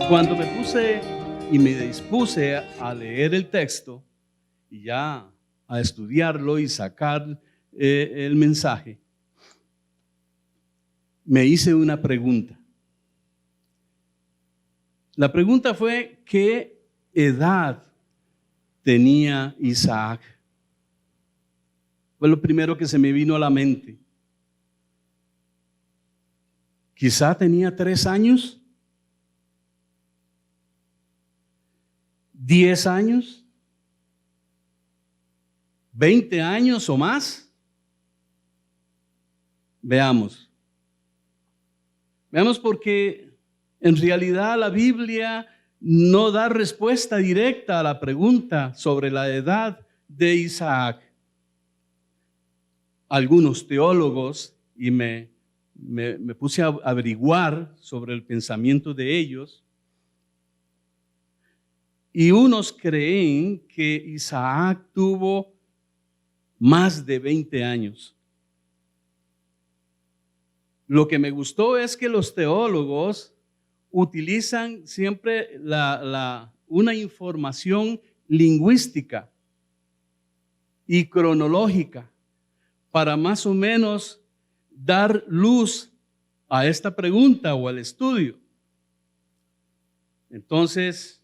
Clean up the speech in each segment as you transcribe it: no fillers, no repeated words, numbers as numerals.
Cuando me puse y me dispuse a leer el texto y ya a estudiarlo y sacar el mensaje, me hice una pregunta. La pregunta fue: ¿qué edad tenía Isaac? Fue lo primero que se me vino a la mente. Quizá tenía 3 años, 10 años, 20 años o más. Veamos porque en realidad la Biblia no da respuesta directa a la pregunta sobre la edad de Isaac. Algunos teólogos, y me puse a averiguar sobre el pensamiento de ellos, y unos creen que Isaac tuvo más de 20 años. Lo que me gustó es que los teólogos utilizan siempre una información lingüística y cronológica para más o menos dar luz a esta pregunta o al estudio. Entonces,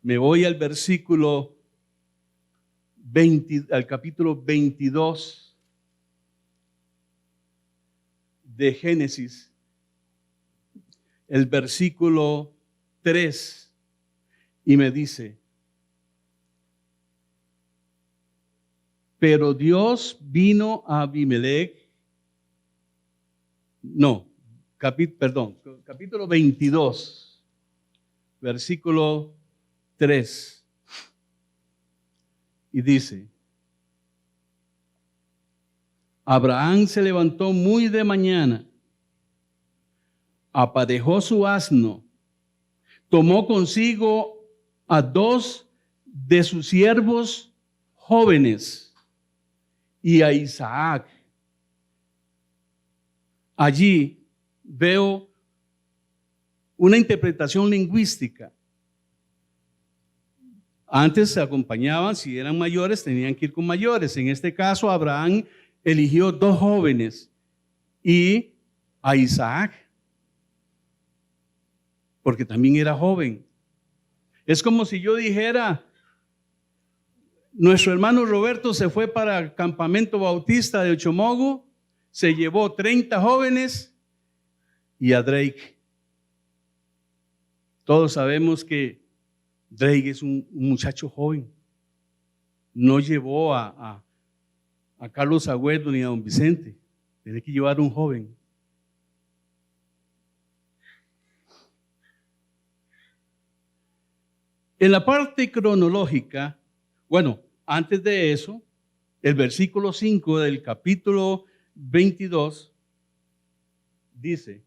me voy al versículo 20, al capítulo 22 de Génesis, el versículo 3, y me dice: pero Dios vino a Abimelech, capítulo 22, versículo 3, y dice: Abraham se levantó muy de mañana, aparejó su asno, tomó consigo a 2 de sus siervos jóvenes y a Isaac. Allí veo una interpretación lingüística. Antes se acompañaban, si eran mayores, tenían que ir con mayores. En este caso, Abraham eligió 2 jóvenes y a Isaac, porque también era joven. Es como si yo dijera: nuestro hermano Roberto se fue para el campamento bautista de Ochomogo, se llevó 30 jóvenes y a Drake. Todos sabemos que Drake es un muchacho joven. No llevó a Carlos Agüero ni a don Vicente. Tiene que llevar un joven. En la parte cronológica, antes de eso, el versículo 5 del capítulo 22 dice: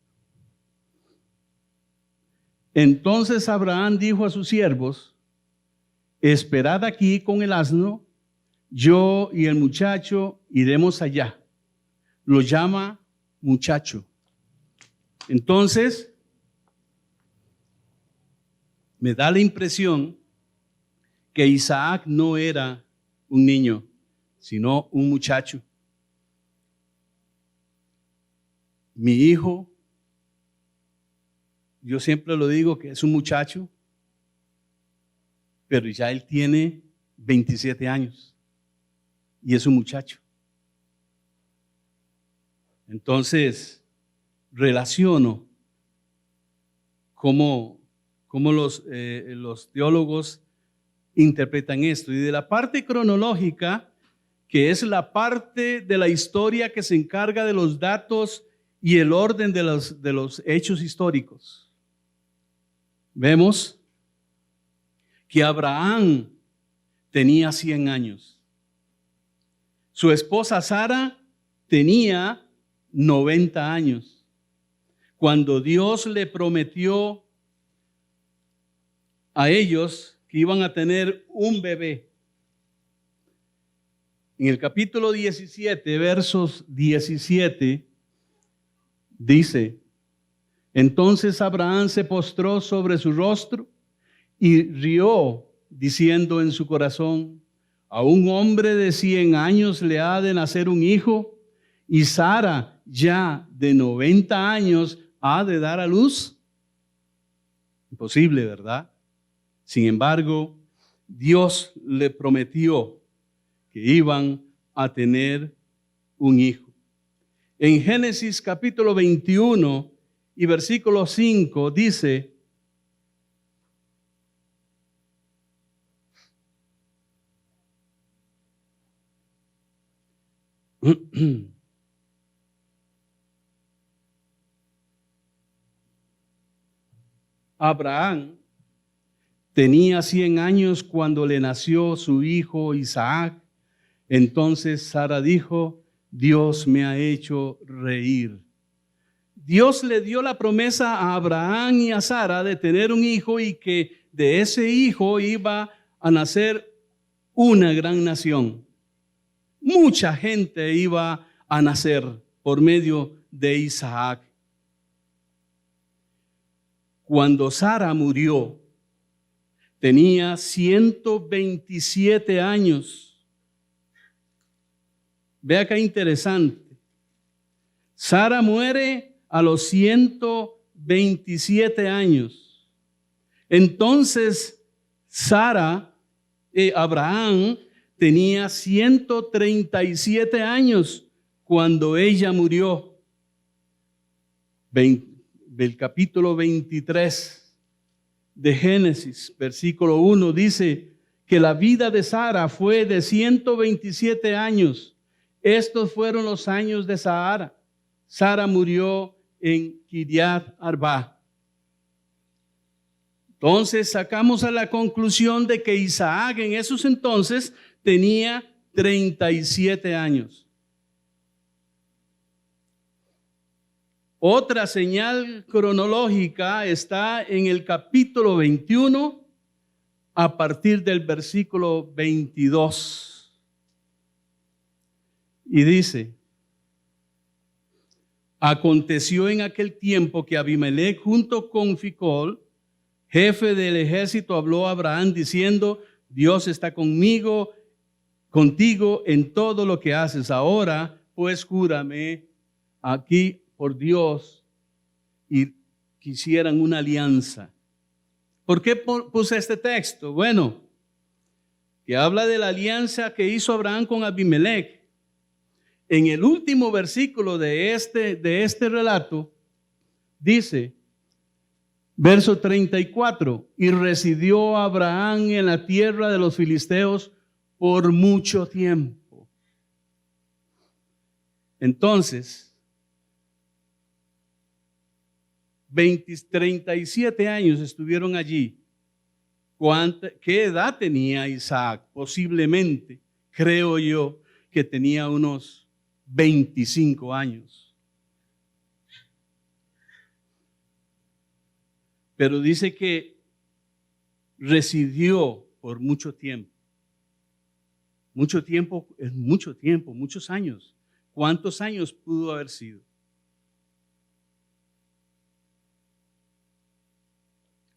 entonces Abraham dijo a sus siervos: esperad aquí con el asno, yo y el muchacho iremos allá. Lo llama muchacho. Entonces, me da la impresión que Isaac no era un niño, sino un muchacho. Mi hijo, yo siempre lo digo que es un muchacho, pero ya él tiene 27 años y es un muchacho. Entonces, relaciono cómo los teólogos interpretan esto. Y de la parte cronológica, que es la parte de la historia que se encarga de los datos y el orden de los hechos históricos, vemos que Abraham tenía 100 años. Su esposa Sara tenía 90 años. Cuando Dios le prometió a ellos que iban a tener un bebé. En el capítulo 17, versos 17, dice: Entonces Abraham se postró sobre su rostro y rió, diciendo en su corazón: a un hombre de 100 años le ha de nacer un hijo, y Sara, ya de 90 años, ha de dar a luz. Imposible, ¿verdad? Sin embargo, Dios le prometió que iban a tener un hijo. En Génesis capítulo 21 y versículo 5 dice: Abraham tenía 100 años cuando le nació su hijo Isaac. Entonces Sara dijo: Dios me ha hecho reír. Dios le dio la promesa a Abraham y a Sara de tener un hijo y que de ese hijo iba a nacer una gran nación. Mucha gente iba a nacer por medio de Isaac. Cuando Sara murió, tenía 127 años. Vea qué interesante. Sara muere a los 127 años. Entonces, Abraham tenía 137 años cuando ella murió. Del capítulo 23 de Génesis, versículo 1, dice que la vida de Sara fue de 127 años. Estos fueron los años de Sara. Sara murió en Kiriat Arba. Entonces sacamos a la conclusión de que Isaac en esos entonces tenía 37 años. Otra señal cronológica está en el capítulo 21 a partir del versículo 22. Y dice: aconteció en aquel tiempo que Abimelech junto con Ficol, jefe del ejército, habló a Abraham diciendo: Dios está contigo en todo lo que haces. Ahora pues júrame aquí por Dios, y quisieran una alianza. ¿Por qué puse este texto? Bueno, que habla de la alianza que hizo Abraham con Abimelech. En el último versículo de este relato dice, verso 34, y residió Abraham en la tierra de los filisteos por mucho tiempo. Entonces, 37 años estuvieron allí. ¿Qué edad tenía Isaac? Posiblemente, creo yo, que tenía unos 25 años. Pero dice que residió por mucho tiempo. Mucho tiempo es mucho tiempo, muchos años. ¿Cuántos años pudo haber sido?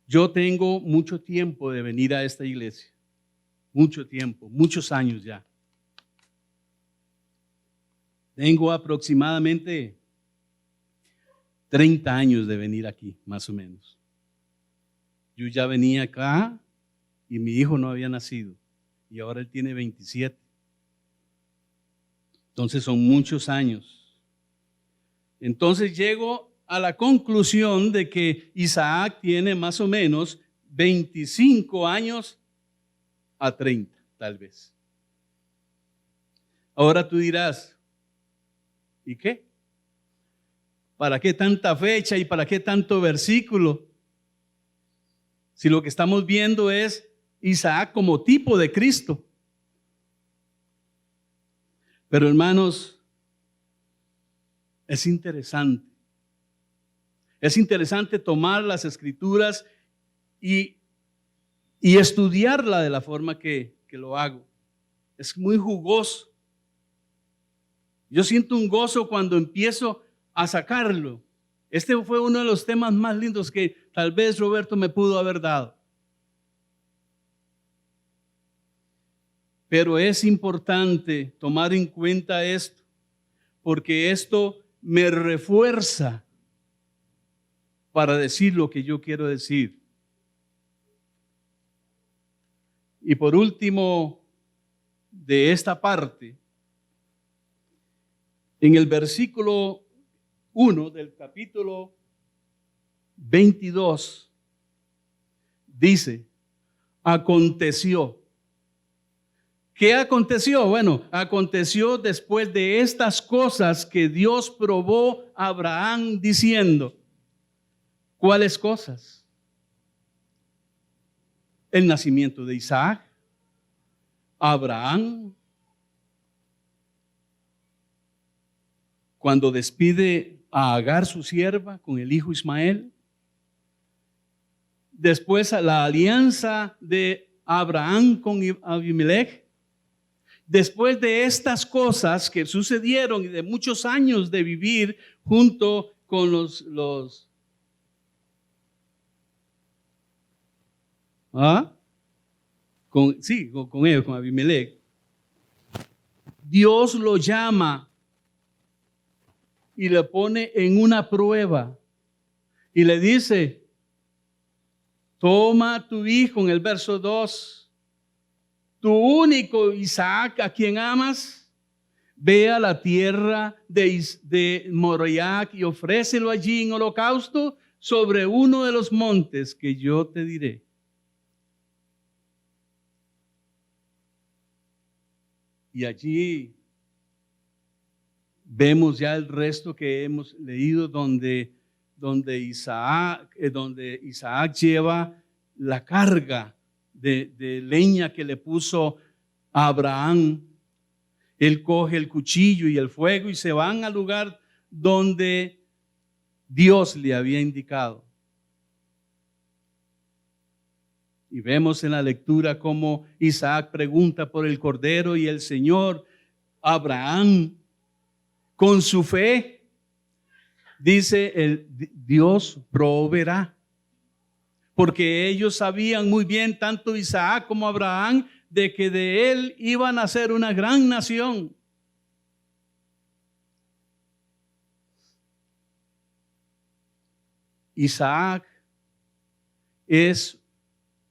Yo tengo mucho tiempo de venir a esta iglesia. Mucho tiempo, muchos años ya. Tengo aproximadamente 30 años de venir aquí, más o menos. Yo ya venía acá y mi hijo no había nacido. Y ahora él tiene 27. Entonces son muchos años. Entonces llego a la conclusión de que Isaac tiene más o menos 25 años a 30, tal vez. Ahora tú dirás, ¿y qué? ¿Para qué tanta fecha y para qué tanto versículo? Si lo que estamos viendo es Isaac como tipo de Cristo. Pero hermanos, es interesante. Es interesante tomar las Escrituras y estudiarla de la forma que lo hago. Es muy jugoso. Yo siento un gozo cuando empiezo a sacarlo. Este fue uno de los temas más lindos que tal vez Roberto me pudo haber dado. Pero es importante tomar en cuenta esto, porque esto me refuerza para decir lo que yo quiero decir. Y por último, de esta parte, en el versículo 1 del capítulo 22, dice, aconteció. ¿Qué aconteció? Bueno, aconteció después de estas cosas que Dios probó a Abraham diciendo. ¿Cuáles cosas? El nacimiento de Isaac, Abraham, cuando despide a Agar su sierva con el hijo Ismael, después la alianza de Abraham con Abimelech. Después de estas cosas que sucedieron y de muchos años de vivir junto con los con ellos, con Abimelech, Dios lo llama y le pone en una prueba y le dice, toma a tu hijo, en el verso 2, tu único Isaac, a quien amas, ve a la tierra de Moriah y ofrécelo allí en holocausto sobre uno de los montes que yo te diré. Y allí vemos ya el resto que hemos leído donde Isaac lleva la carga de leña que le puso a Abraham. Él coge el cuchillo y el fuego y se van al lugar donde Dios le había indicado. Y vemos en la lectura cómo Isaac pregunta por el cordero y el Señor, Abraham, con su fe, dice, Dios proveerá. Porque ellos sabían muy bien, tanto Isaac como Abraham, de que de él iban a ser una gran nación. Isaac es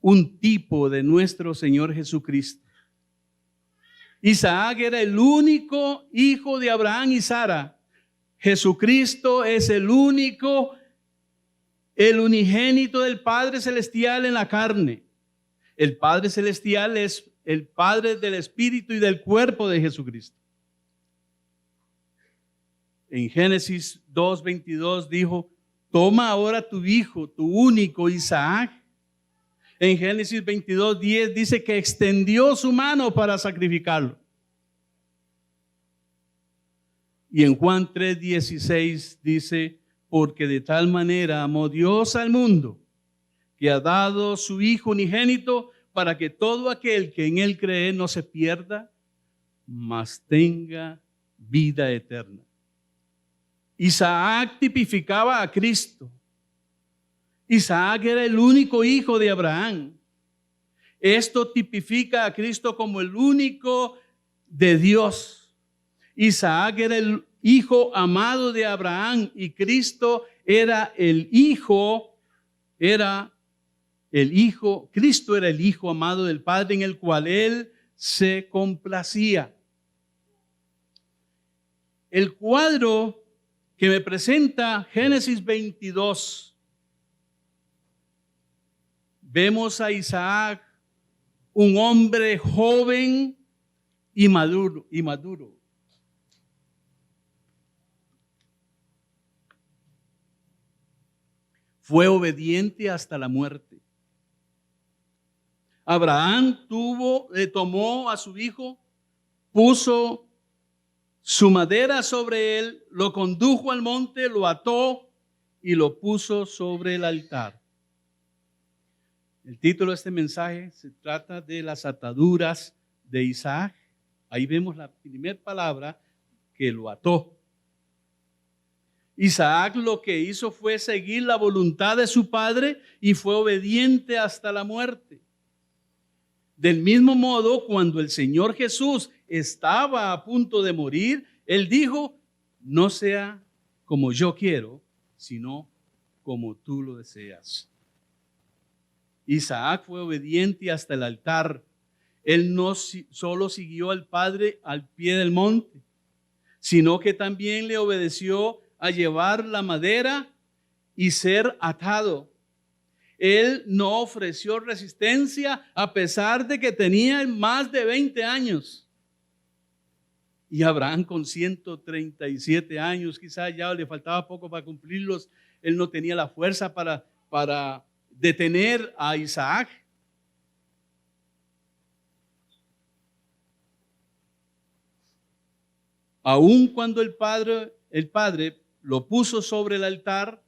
un tipo de nuestro Señor Jesucristo. Isaac era el único hijo de Abraham y Sara. Jesucristo es el unigénito del Padre Celestial en la carne. El Padre Celestial es el Padre del Espíritu y del cuerpo de Jesucristo. En Génesis 2:22 dijo, toma ahora tu hijo, tu único Isaac. En Génesis 22:10 dice que extendió su mano para sacrificarlo. Y en Juan 3:16 dice, porque de tal manera amó Dios al mundo, que ha dado su Hijo unigénito para que todo aquel que en él cree no se pierda, mas tenga vida eterna. Isaac tipificaba a Cristo. Isaac era el único hijo de Abraham. Esto tipifica a Cristo como el único de Dios. Isaac era el hijo amado de Abraham y Cristo era Cristo era el hijo amado del Padre en el cual él se complacía. El cuadro que me presenta Génesis 22, vemos a Isaac, un hombre joven y maduro. Fue obediente hasta la muerte. Abraham tomó a su hijo, puso su madera sobre él, lo condujo al monte, lo ató y lo puso sobre el altar. El título de este mensaje se trata de las ataduras de Isaac. Ahí vemos la primera palabra, que lo ató. Isaac lo que hizo fue seguir la voluntad de su padre y fue obediente hasta la muerte. Del mismo modo, cuando el Señor Jesús estaba a punto de morir, Él dijo, no sea como yo quiero, sino como tú lo deseas. Isaac fue obediente hasta el altar. Él no solo siguió al Padre al pie del monte, sino que también le obedeció a llevar la madera y ser atado. Él no ofreció resistencia a pesar de que tenía más de 20 años. Y Abraham con 137 años, quizás ya le faltaba poco para cumplirlos, él no tenía la fuerza para detener a Isaac. Aun cuando el padre lo puso sobre el altar,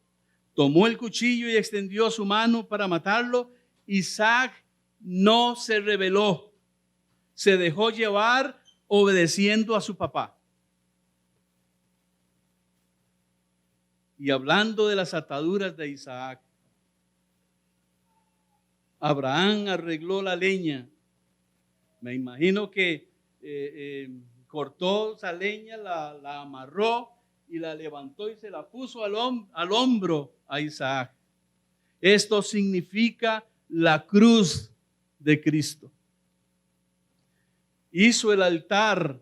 tomó el cuchillo y extendió su mano para matarlo, Isaac no se rebeló, se dejó llevar obedeciendo a su papá. Y hablando de las ataduras de Isaac, Abraham arregló la leña. Me imagino que cortó esa leña, la amarró y la levantó y se la puso al hombro a Isaac. Esto significa la cruz de Cristo. Hizo el altar,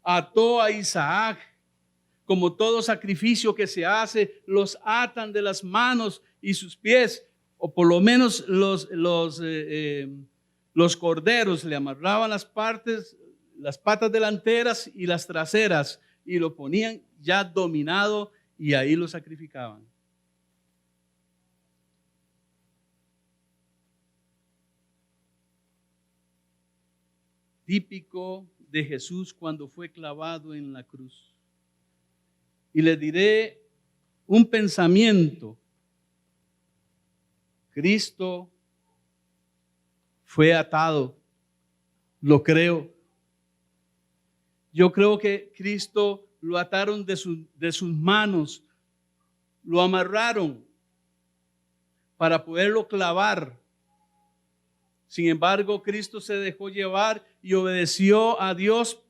ató a Isaac. Como todo sacrificio que se hace, los atan de las manos y sus pies, o por lo menos los corderos le amarraban las patas delanteras y las traseras y lo ponían ya dominado y ahí lo sacrificaban. Típico de Jesús cuando fue clavado en la cruz. Y le diré un pensamiento. Cristo fue atado, lo creo. Yo creo que Cristo lo ataron de sus manos, lo amarraron para poderlo clavar. Sin embargo, Cristo se dejó llevar y obedeció a Dios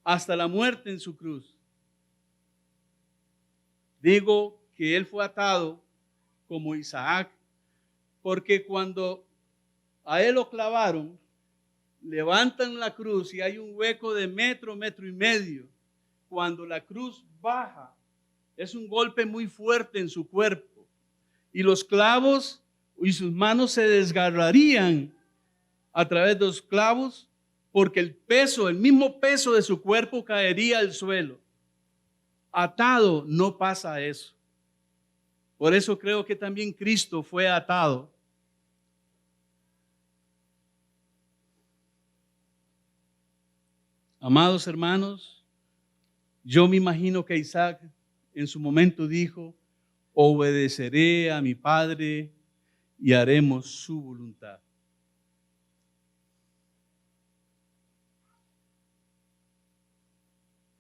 hasta la muerte en su cruz. Digo que él fue atado como Isaac, porque cuando a él lo clavaron, levantan la cruz y hay un hueco de metro y medio. Cuando la cruz baja, es un golpe muy fuerte en su cuerpo y los clavos y sus manos se desgarrarían a través de los clavos porque el mismo peso de su cuerpo caería al suelo. Atado no pasa eso. Por eso creo que también Cristo fue atado. Amados hermanos, yo me imagino que Isaac en su momento dijo, obedeceré a mi padre y haremos su voluntad.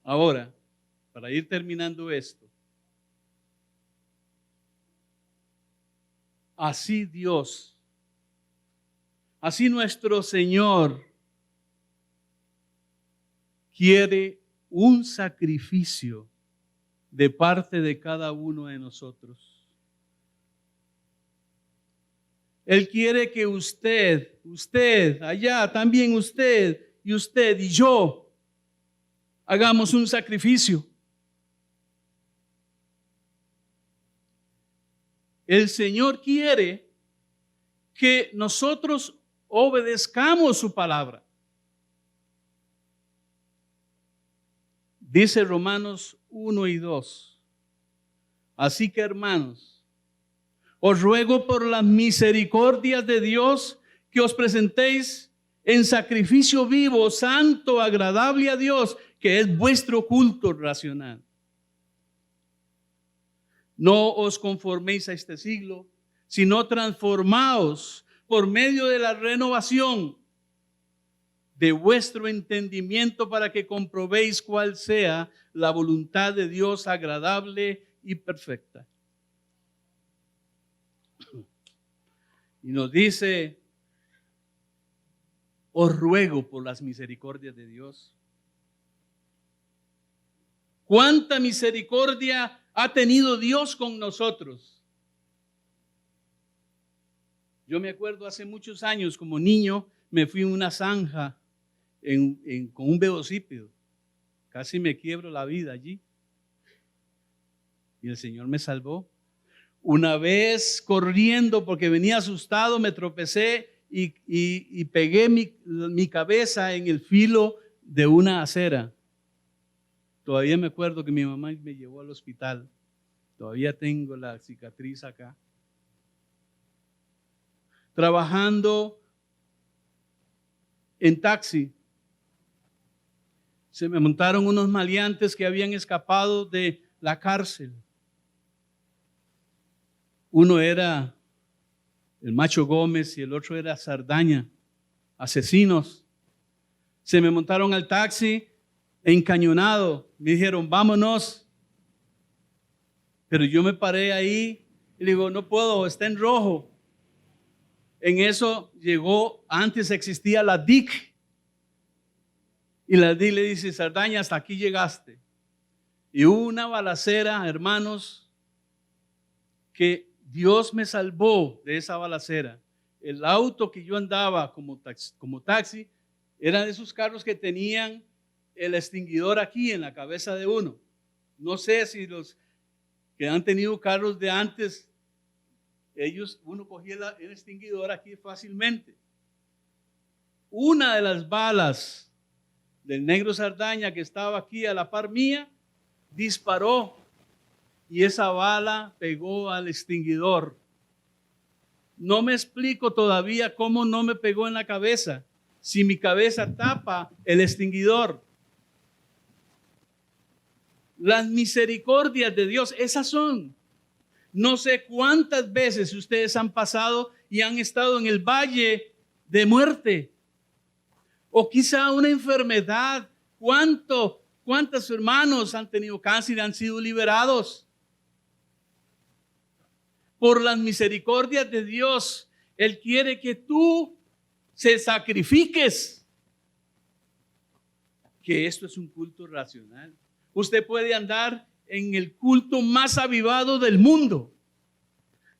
Ahora, para ir terminando esto, así Dios, así nuestro Señor quiere un sacrificio de parte de cada uno de nosotros. Él quiere que usted, allá también usted y yo hagamos un sacrificio. El Señor quiere que nosotros obedezcamos su palabra. Dice Romanos 1 y 2. Así que, hermanos, os ruego por las misericordias de Dios que os presentéis en sacrificio vivo, santo, agradable a Dios, que es vuestro culto racional. No os conforméis a este siglo, sino transformaos por medio de la renovación de vuestro entendimiento para que comprobéis cuál sea la voluntad de Dios agradable y perfecta. Y nos dice, os ruego por las misericordias de Dios. ¿Cuánta misericordia ha tenido Dios con nosotros? Yo me acuerdo hace muchos años, como niño, me fui a una zanja con un velocípedo. Casi me quiebro la vida allí. Y el Señor me salvó. Una vez corriendo porque venía asustado, me tropecé y pegué mi cabeza en el filo de una acera. Todavía me acuerdo que mi mamá me llevó al hospital. Todavía tengo la cicatriz acá. Trabajando en taxi, se me montaron unos maleantes que habían escapado de la cárcel. Uno era el Macho Gómez y el otro era Sardaña, asesinos. Se me montaron al taxi encañonado. Me dijeron, vámonos. Pero yo me paré ahí y le digo, no puedo, está en rojo. En eso llegó, antes existía la DIC. Y la DIC le dice, Sardaña, hasta aquí llegaste. Y hubo una balacera, hermanos, que Dios me salvó de esa balacera. El auto que yo andaba como taxi era de esos carros que tenían el extinguidor aquí en la cabeza de uno. No sé si los que han tenido carros de antes, uno cogía el extinguidor aquí fácilmente. Una de las balas del negro Sardaña que estaba aquí a la par mía, disparó y esa bala pegó al extinguidor. No me explico todavía cómo no me pegó en la cabeza, si mi cabeza tapa el extinguidor. Las misericordias de Dios, esas son. No sé cuántas veces ustedes han pasado y han estado en el valle de muerte. O quizá una enfermedad. ¿Cuántos hermanos han tenido cáncer y han sido liberados? Por las misericordias de Dios, Él quiere que tú se sacrifiques. Que esto es un culto racional. Usted puede andar en el culto más avivado del mundo,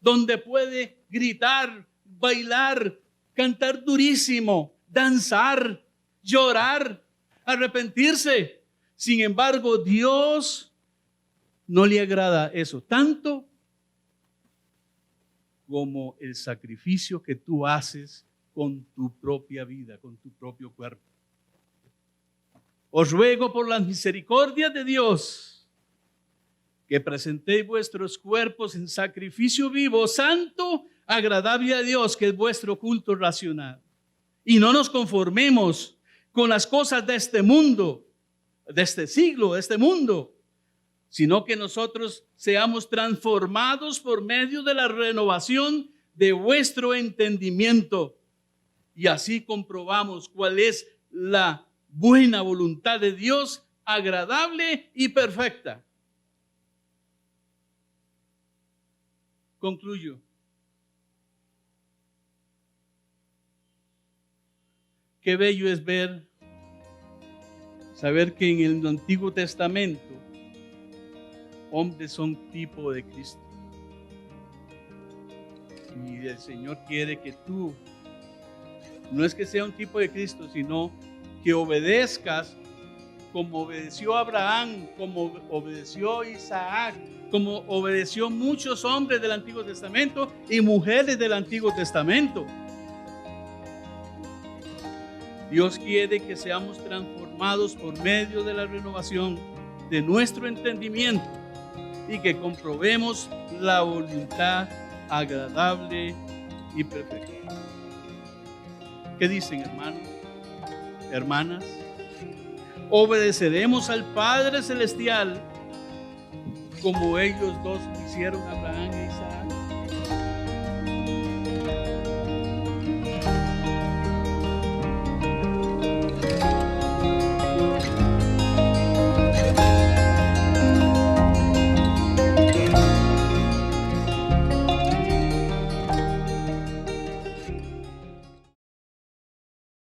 donde puede gritar, bailar, cantar durísimo, danzar, llorar, arrepentirse. Sin embargo, Dios no le agrada eso, tanto como el sacrificio que tú haces con tu propia vida, con tu propio cuerpo. Os ruego por las misericordias de Dios que presentéis vuestros cuerpos en sacrificio vivo, santo, agradable a Dios, que es vuestro culto racional. Y no nos conformemos con las cosas de este mundo, de este siglo, de este mundo, sino que nosotros seamos transformados por medio de la renovación de vuestro entendimiento. Y así comprobamos cuál es la buena voluntad de Dios, agradable y perfecta. Concluyo. Qué bello es saber que en el Antiguo Testamento hombres son tipo de Cristo. Y el Señor quiere que tú, no es que sea un tipo de Cristo, sino que obedezcas como obedeció Abraham, como obedeció Isaac, como obedeció muchos hombres del Antiguo Testamento y mujeres del Antiguo Testamento. Dios quiere que seamos transformados por medio de la renovación de nuestro entendimiento y que comprobemos la voluntad agradable y perfecta. ¿Qué dicen, hermanos? Hermanas, obedeceremos al Padre Celestial como ellos dos hicieron a Abraham e Isaac.